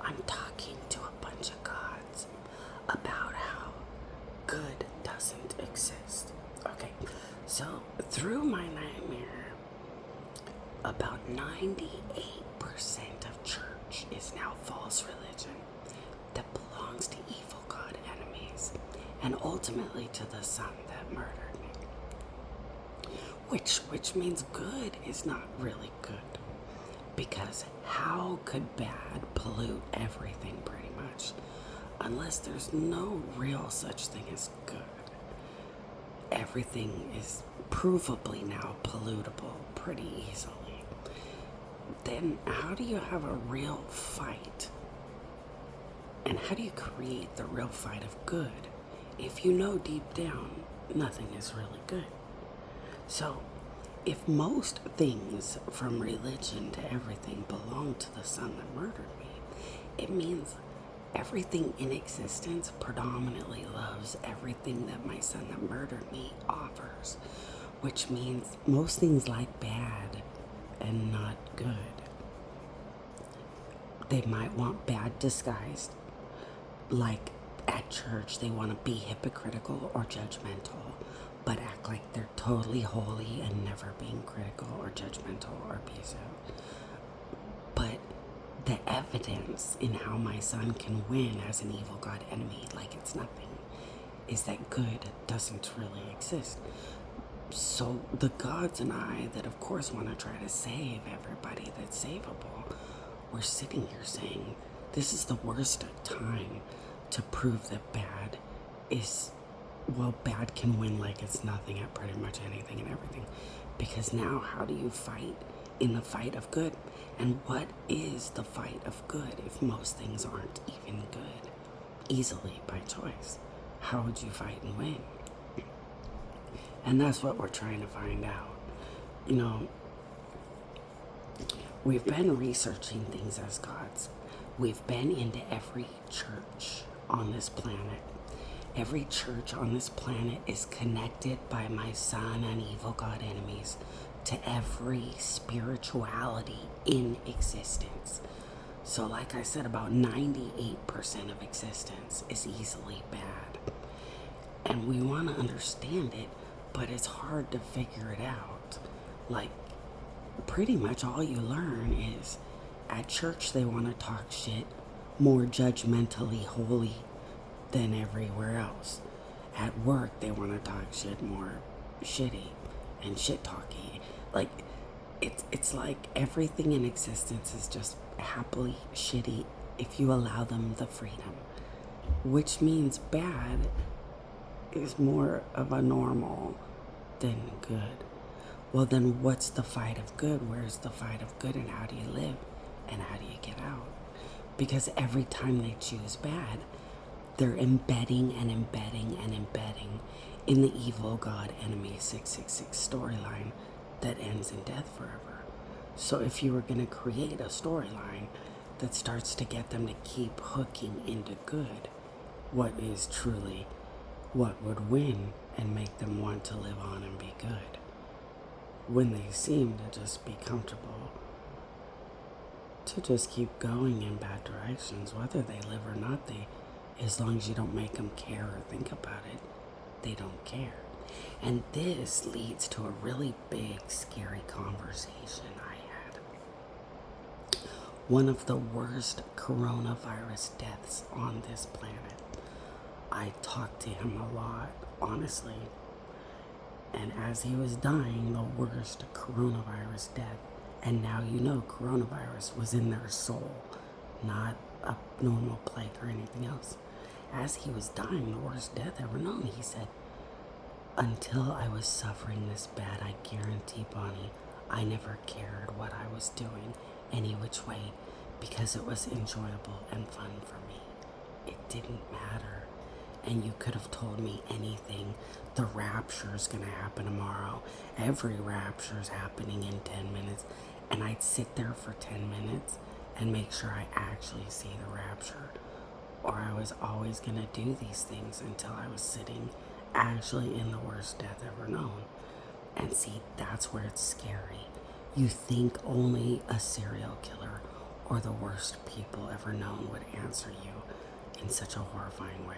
I'm talking to a bunch of gods about how good doesn't exist. Okay, so through my nightmare, about 98% of church is now false religion that belongs to evil god enemies and ultimately to the son that murdered me. Which means good is not really good. Because how could bad pollute everything pretty much? Unless there's no real such thing as good. Everything is provably now pollutable pretty easily. Then how do you have a real fight? And how do you create the real fight of good if you know deep down nothing is really good? So, if most things from religion to everything belong to the son that murdered me, it means everything in existence predominantly loves everything that my son that murdered me offers, which means most things like bad and not good. They might want bad disguised, like at church they want to be hypocritical or judgmental, but act like they're totally holy and never being critical or judgmental or abusive. But the evidence in how my son can win as an evil god enemy like it's nothing is that good doesn't really exist. So the gods and I that of course want to try to save everybody that's savable, we're sitting here saying this is the worst time to prove that bad is, well, bad can win like it's nothing at pretty much anything and everything. Because now how do you fight in the fight of good? And what is the fight of good if most things aren't even good? Easily by choice. How would you fight and win? And that's what we're trying to find out. You know, we've been researching things as gods. We've been into every church on this planet. Every church on this planet is connected by my son and evil god enemies to every spirituality in existence. So like I said, about 98% of existence is easily bad. And we want to understand it, but it's hard to figure it out. Like, pretty much all you learn is at church they want to talk shit more judgmentally holy than everywhere else. At work they want to talk shit more shitty and shit talky. Like it's like everything in existence is just happily shitty if you allow them the freedom, which means bad is more of a normal than good. Well, then what's the fight of good? Where's the fight of good, and how do you live and how do you get out? Because every time they choose bad, they're embedding and embedding and embedding in the evil god enemy 666 storyline that ends in death forever. So if you were going to create a storyline that starts to get them to keep hooking into good, what is truly what would win and make them want to live on and be good, when they seem to just be comfortable to just keep going in bad directions, whether they live or not, as long as you don't make them care or think about it, they don't care. And this leads to a really big, scary conversation I had. One of the worst coronavirus deaths on this planet. I talked to him a lot, honestly. And as he was dying, the worst coronavirus death, and now you know coronavirus was in their soul, not a normal plague or anything else. As he was dying, the worst death ever known, he said, until I was suffering this bad, I guarantee, Bonnie, I never cared what I was doing any which way because it was enjoyable and fun for me. It didn't matter. And you could have told me anything. The rapture's gonna happen tomorrow. Every rapture's happening in 10 minutes. And I'd sit there for 10 minutes and make sure I actually see the rapture. Or I was always gonna do these things until I was sitting actually in the worst death ever known. And see, that's where it's scary. You think only a serial killer or the worst people ever known would answer you in such a horrifying way.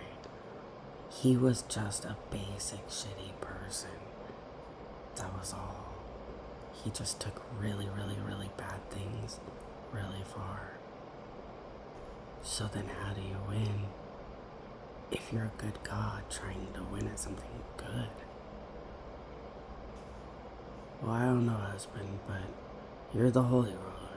He was just a basic shitty person. That was all. He just took really, really, really bad things really far. So then how do you win? If you're a good God trying to win at something good. Well, I don't know, husband, but you're the holy roller.